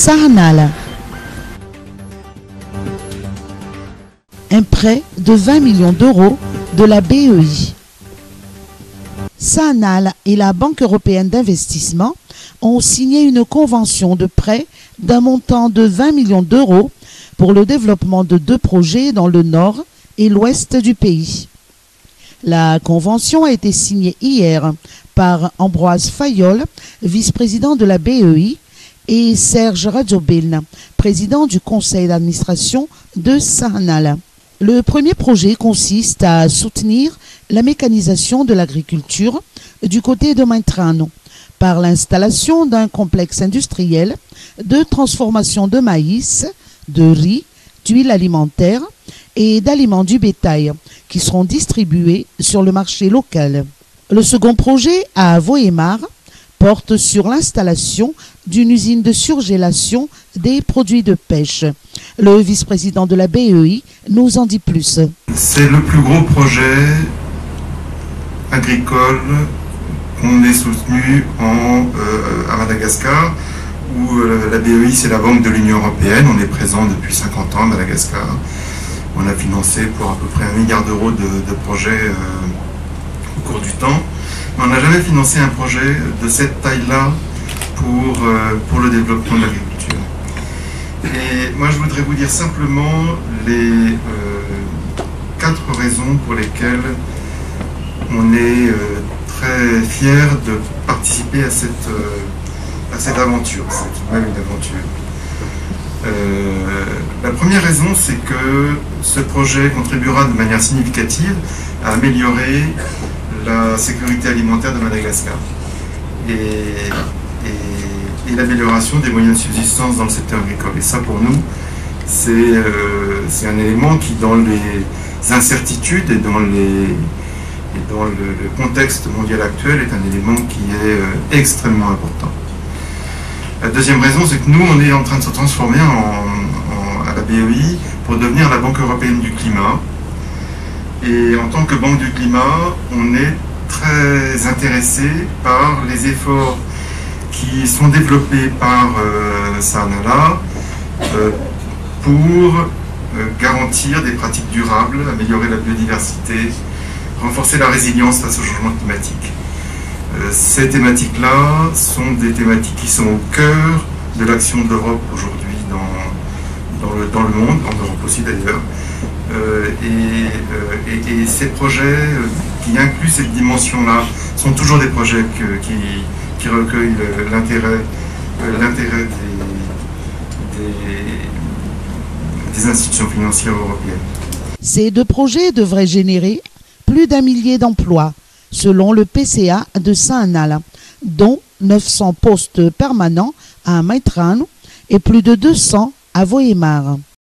Sahanal. Un prêt de 20 millions d'euros de la BEI. Sahanal et la Banque européenne d'investissement ont signé une convention de prêt d'un montant de 20 millions d'euros pour le développement de 2 projets dans le nord et l'ouest du pays. La convention a été signée hier par Ambroise Fayol, vice-président de la BEI, et Serge Radjobin, président du conseil d'administration de Sahanal. Le premier projet consiste à soutenir la mécanisation de l'agriculture du côté de Maintrano par l'installation d'un complexe industriel de transformation de maïs, de riz, d'huile alimentaire et d'aliments du bétail qui seront distribués sur le marché local. Le second projet à Voémar porte sur l'installation d'une usine de surgélation des produits de pêche. Le vice-président de la BEI nous en dit plus. C'est le plus gros projet agricole qu'on ait soutenu à Madagascar, où la BEI, c'est la Banque de l'Union européenne. On est présent depuis 50 ans à Madagascar. On a financé pour à peu près 1 milliard d'euros de projets au cours du temps. Mais on n'a jamais financé un projet de cette taille-là pour le développement de l'agriculture. Et moi, je voudrais vous dire simplement les 4 raisons pour lesquelles on est très fiers de participer à cette aventure. C'est même une aventure. La première raison, c'est que ce projet contribuera de manière significative à améliorer la sécurité alimentaire de Madagascar et l'amélioration des moyens de subsistance dans le secteur agricole. Et ça, pour nous, c'est un élément qui, dans les incertitudes et dans le contexte mondial actuel, est un élément qui est extrêmement important. La deuxième raison, c'est que nous, on est en train de se transformer à la BEI pour devenir la Banque européenne du climat. Et en tant que Banque du climat, on est très intéressé par les efforts qui sont développés par Sahanal pour garantir des pratiques durables, améliorer la biodiversité, renforcer la résilience face au changement climatique. Ces thématiques-là sont des thématiques qui sont au cœur de l'action de l'Europe aujourd'hui dans le monde, en Europe aussi d'ailleurs. Et ces projets qui incluent cette dimension-là sont toujours des projets qui recueillent l'intérêt des institutions financières européennes. Ces 2 projets devraient générer plus d'1 millier d'emplois, selon le PCA de Sahanal, dont 900 postes permanents à Maintrano et plus de 200 à Voémar.